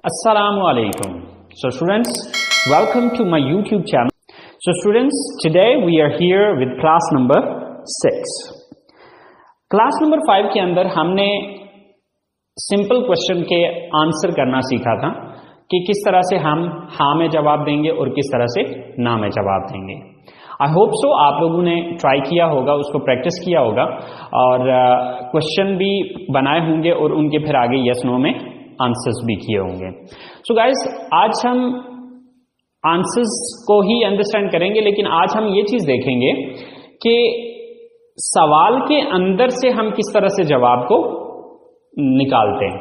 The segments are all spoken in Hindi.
Assalamu alaikum. So students, welcome to my YouTube channel. So students, today we are here with class number 6. Class number 5 के अंदर हमने सिंपल क्वेश्चन के आंसर करना सीखा था कि किस तरह से हम हाँ में जवाब देंगे और किस तरह से ना में जवाब देंगे. आई होप सो आप लोगों ने ट्राई किया होगा, उसको प्रैक्टिस किया होगा और क्वेश्चन भी बनाए होंगे और उनके फिर आगे यस नो में आंसर्स भी किए होंगे. सो गाइस, आज हम आंसर्स को ही अंडरस्टैंड करेंगे, लेकिन आज हम ये चीज देखेंगे कि सवाल के अंदर से हम किस तरह से जवाब को निकालते हैं.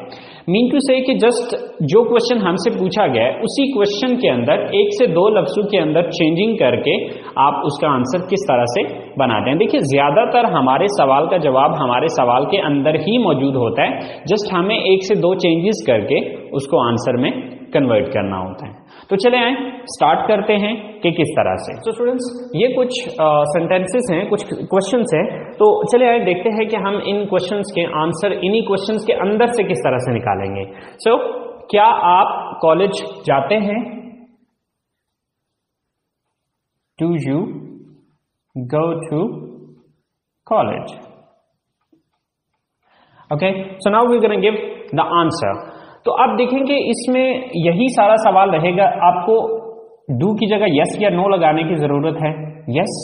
मीन टू से कि जस्ट जो क्वेश्चन हमसे पूछा गया है उसी क्वेश्चन के अंदर एक से दो लफ्जों के अंदर चेंजिंग करके आप उसका आंसर किस तरह से बनाते हैं. देखिए, ज्यादातर हमारे सवाल का जवाब हमारे सवाल के अंदर ही मौजूद होता है, जस्ट हमें एक से दो चेंजेस करके उसको आंसर में कन्वर्ट करना होता है. तो चले आए स्टार्ट करते हैं कि किस तरह से. तो स्टूडेंट्स, ये कुछ सेंटेंसेस हैं, कुछ क्वेश्चंस हैं, तो चले आए देखते हैं कि हम इन क्वेश्चंस के आंसर इन्हीं क्वेश्चंस के अंदर से किस तरह से निकालेंगे. सो क्या आप कॉलेज जाते हैं? Do you go to college? Okay, so now we gonna give the answer. तो आप देखेंगे इसमें यही सारा सवाल रहेगा. आपको डू की जगह यस या नो लगाने की जरूरत है. यस.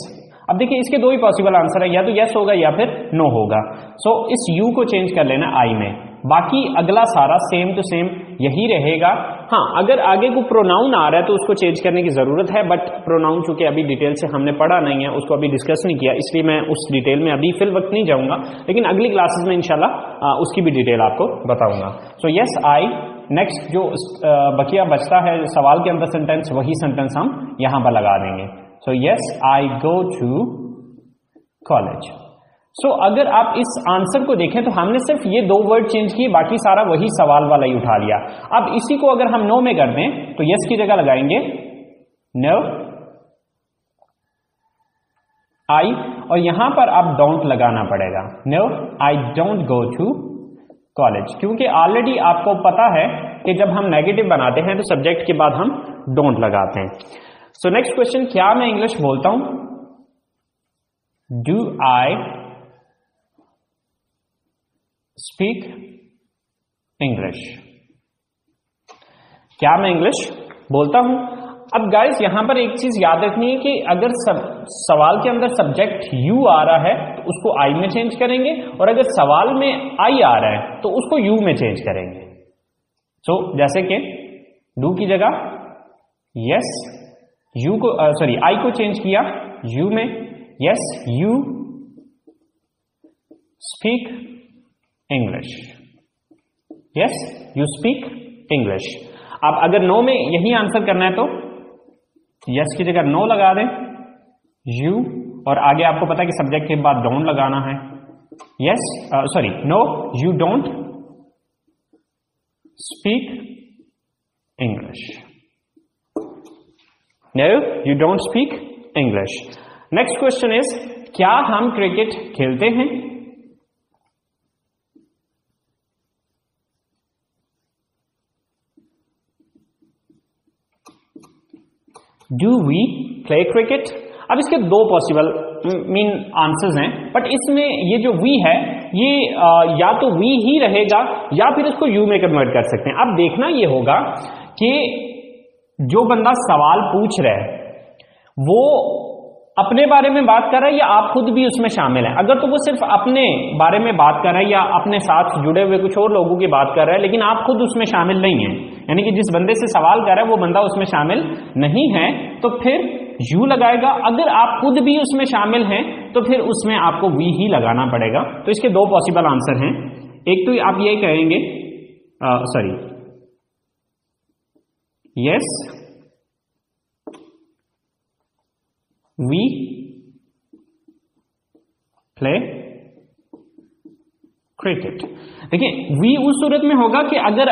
अब देखिए, इसके दो ही पॉसिबल आंसर है, या तो यस होगा या फिर नो होगा. सो इस यू को चेंज कर लेना आई में. बाकी अगला सारा सेम टू सेम यही रहेगा. हाँ, अगर आगे को प्रोनाउन आ रहा है तो उसको चेंज करने की जरूरत है, बट प्रोनाउन चूंकि अभी डिटेल से हमने पढ़ा नहीं है, उसको अभी डिस्कस नहीं किया, इसलिए मैं उस डिटेल में अभी फिल वक्त नहीं जाऊंगा, लेकिन अगली क्लासेस में इंशाल्लाह उसकी भी डिटेल आपको बताऊंगा. सो यस आई. नेक्स्ट जो बकिया बचता है सवाल के अंदर सेंटेंस, वही सेंटेंस हम यहां पर लगा देंगे. So yes I go to college. So अगर आप इस आंसर को देखें तो हमने सिर्फ ये दो वर्ड चेंज किए, बाकी सारा वही सवाल वाला ही उठा लिया. अब इसी को अगर हम नो में कर दें तो यस की जगह लगाएंगे नो आई, और यहां पर आप डोंट लगाना पड़ेगा. No I don't go to college, क्योंकि ऑलरेडी आपको पता है कि जब हम नेगेटिव बनाते हैं तो सब्जेक्ट के बाद हम डोंट लगाते हैं. सो नेक्स्ट क्वेश्चन, क्या मैं इंग्लिश बोलता हूं? Do I speak English? क्या मैं इंग्लिश बोलता हूं? अब गाइस, यहां पर एक चीज याद रखनी है कि अगर सवाल के अंदर सब्जेक्ट यू आ रहा है तो उसको आई में चेंज करेंगे, और अगर सवाल में आई आ रहा है तो उसको यू में चेंज करेंगे. सो जैसे कि डू की जगह यस, यू को सॉरी आई को चेंज किया यू में. Yes you speak English. Yes you speak English. अब अगर नो में यही आंसर करना है तो यस की जगह नो लगा दें यू, और आगे आपको पता है कि सब्जेक्ट के बाद डोंट लगाना है. Yes sorry no you don't speak English. No you don't speak English. Next question is, क्या हम क्रिकेट खेलते हैं? Do we play cricket? अब इसके दो पॉसिबल मीन आंसर्स हैं, बट इसमें ये जो वी है ये या तो वी ही रहेगा या फिर इसको यू में कन्वर्ट कर सकते हैं. अब देखना ये होगा कि जो बंदा सवाल पूछ रहा है वो अपने बारे में बात कर रहा है या आप खुद भी उसमें शामिल हैं. अगर तो वो सिर्फ अपने बारे में बात कर रहा है या अपने साथ जुड़े हुए कुछ और लोगों की बात कर रहा है, लेकिन आप खुद उसमें शामिल नहीं हैं, यानी कि जिस बंदे से सवाल कर रहा है वो बंदा उसमें शामिल नहीं है, तो फिर यू लगाएगा. अगर आप खुद भी उसमें शामिल हैं तो फिर उसमें आपको वी ही लगाना पड़ेगा. तो इसके दो पॉसिबल आंसर हैं. एक तो आप ये कहेंगे sorry yes we play cricket. देखिए, वी उस सूरत में होगा कि अगर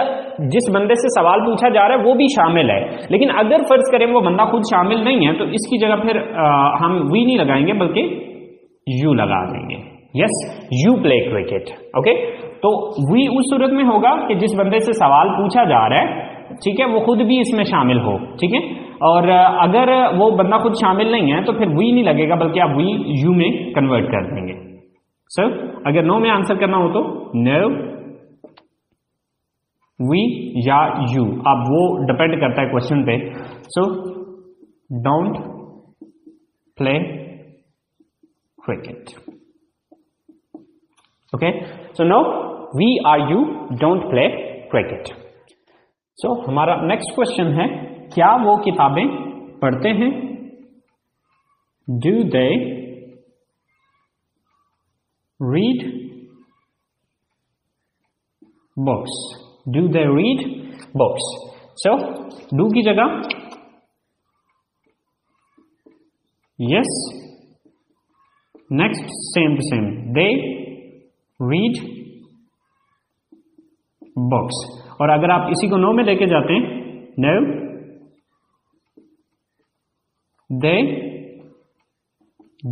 जिस बंदे से सवाल पूछा जा रहा है वो भी शामिल है, लेकिन अगर फर्ज करें वो बंदा खुद शामिल नहीं है तो इसकी जगह फिर हम वी नहीं लगाएंगे बल्कि यू लगा देंगे. Yes you play cricket. Okay, तो वी उस सूरत में होगा कि जिस बंदे से सवाल पूछा जा रहा है ठीक है, वो खुद भी इसमें शामिल हो, ठीक है। और अगर वो बंदा खुद शामिल नहीं है तो फिर वी नहीं लगेगा, बल्कि आप वी यू में कन्वर्ट कर देंगे। सर अगर नो में आंसर करना हो तो नो, वी या यू, अब वो डिपेंड करता है क्वेश्चन पे। So don't play cricket, okay. So no, we are you don't play cricket. So हमारा नेक्स्ट क्वेश्चन है, क्या वो किताबें पढ़ते हैं? Do they read books? Do they read books? So do की जगह yes, next same to same, they read books. और अगर आप इसी को नो में लेके जाते हैं, no they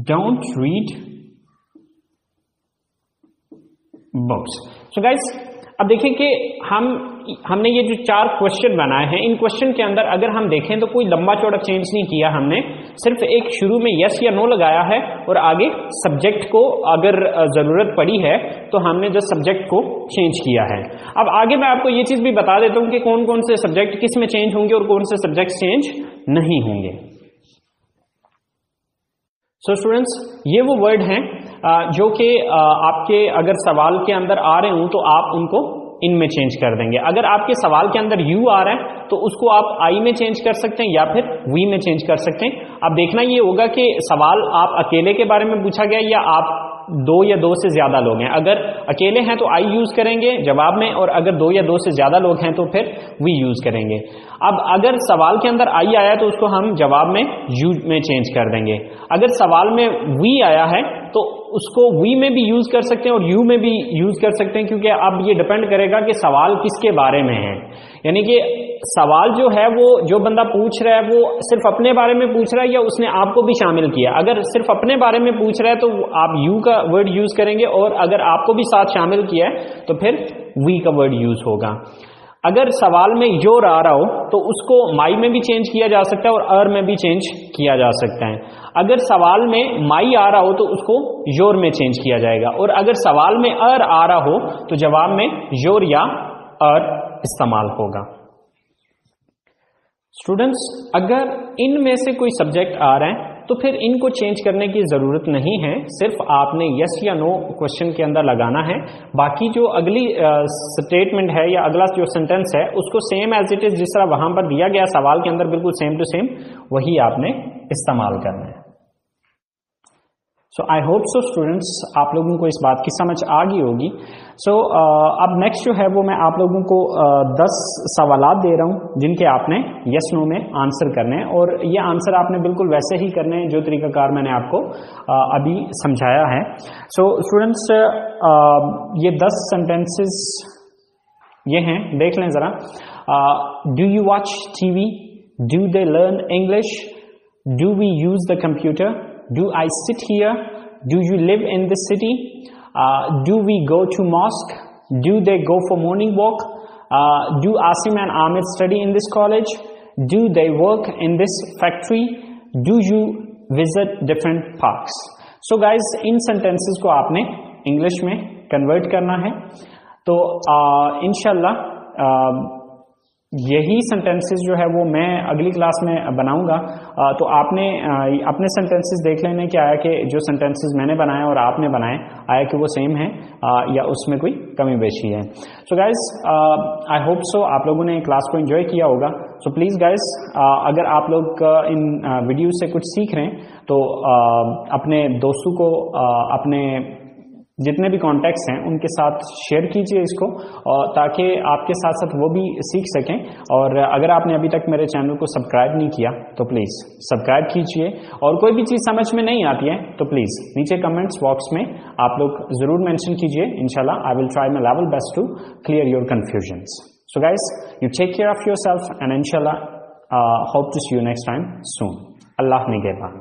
don't read books. So guys, अब देखें कि हमने ये जो 4 क्वेश्चन बनाए हैं, इन क्वेश्चन के अंदर अगर हम देखें तो कोई लंबा चौड़ा चेंज नहीं किया हमने, सिर्फ एक शुरू में यस या नो लगाया है और आगे सब्जेक्ट को अगर जरूरत पड़ी है तो हमने जो सब्जेक्ट को चेंज किया है। अब आगे मैं आपको ये चीज भी बता देता हूं कि कौन कौन से सब्जेक्ट किस में चेंज होंगे और कौन से सब्जेक्ट चेंज नहीं होंगे। सो स्टूडेंट्स, ये वो वर्ड हैं जो कि आपके अगर सवाल के अंदर आ रहे हों तो आप उनको इनमें चेंज कर देंगे। अगर आपके सवाल के अंदर यू आ रहा है तो उसको आप आई में चेंज कर सकते हैं या फिर वी में चेंज कर सकते हैं। अब देखना ये होगा कि सवाल आप अकेले के बारे में पूछा गया या आप 2 या 2 से ज्यादा लोग हैं। अगर अकेले हैं तो आई यूज करेंगे जवाब में, और अगर 2 या 2 से ज्यादा लोग हैं तो फिर वी यूज करेंगे। अब अगर सवाल के अंदर आई आया तो उसको हम जवाब में यू में चेंज कर देंगे। अगर सवाल में वी आया है तो उसको वी में भी यूज कर सकते हैं और यू में भी यूज कर सकते हैं, क्योंकि अब ये डिपेंड करेगा कि सवाल किसके बारे में है। यानी कि सवाल जो है वो जो बंदा पूछ रहा है वो सिर्फ अपने बारे में पूछ रहा है या उसने आपको भी शामिल किया। अगर सिर्फ अपने बारे में पूछ रहा है तो आप यू का वर्ड यूज करेंगे, और अगर आपको भी साथ शामिल किया है तो फिर वी का वर्ड यूज होगा। अगर सवाल में योर आ रहा हो तो उसको माई में भी चेंज किया जा सकता है और अर में भी चेंज किया जा सकता है। अगर सवाल में माई आ रहा हो तो उसको योर में चेंज किया जाएगा, और अगर सवाल में अर आ रहा हो तो जवाब में योर या अर इस्तेमाल होगा। स्टूडेंट्स, अगर इनमें से कोई सब्जेक्ट आ रहा है तो फिर इनको चेंज करने की जरूरत नहीं है, सिर्फ आपने यस या नो क्वेश्चन के अंदर लगाना है। बाकी जो अगली स्टेटमेंट है या अगला जो सेंटेंस है उसको सेम एज इट इज जिस तरह वहां पर दिया गया सवाल के अंदर बिल्कुल सेम टू सेम वही आपने इस्तेमाल करना है। सो आई होप सो स्टूडेंट्स, आप लोगों को इस बात की समझ आ गई होगी। सो अब नेक्स्ट जो है वो मैं आप लोगों को 10 सवालात दे रहा हूं जिनके आपने यस नो में आंसर करने हैं, और ये आंसर आपने बिल्कुल वैसे ही करने हैं जो तरीकाकार मैंने आपको अभी समझाया है। सो स्टूडेंट्स, ये 10 सेंटेंसेस ये हैं, देख लें जरा। Do you watch TV? Do they learn English? Do we use the computer? Do I sit here? Do you live in this city? Do we go to mosque? Do they go for morning walk? Do Asim and Amir study in this college? Do they work in this factory? Do you visit different parks? So guys, in sentences को आपने English में convert करना है। तो इंशाल्लाह यही सेंटेंसेस जो है वो मैं अगली क्लास में बनाऊंगा। तो आपने अपने सेंटेंसेस देख लेने कि आया कि जो सेंटेंसेस मैंने बनाए और आपने बनाए आया कि वो सेम है या उसमें कोई कमी बेशी है। So guys, I hope so आप लोगों ने क्लास को एंजॉय किया होगा। सो प्लीज़ गाइज, अगर आप लोग इन वीडियो से कुछ सीख रहे हैं तो अपने दोस्तों को अपने जितने भी कॉन्टैक्ट्स हैं उनके साथ शेयर कीजिए इसको, ताकि आपके साथ साथ वो भी सीख सकें। और अगर आपने अभी तक मेरे चैनल को सब्सक्राइब नहीं किया तो प्लीज़ सब्सक्राइब कीजिए, और कोई भी चीज़ समझ में नहीं आती है तो प्लीज़ नीचे कमेंट्स बॉक्स में आप लोग ज़रूर मेंशन कीजिए। इंशाल्लाह I will try my level best to clear your confusions. So guys, you take care of yourself and इंशाल्लाह hope to see you next time soon. अल्लाह निगहबान।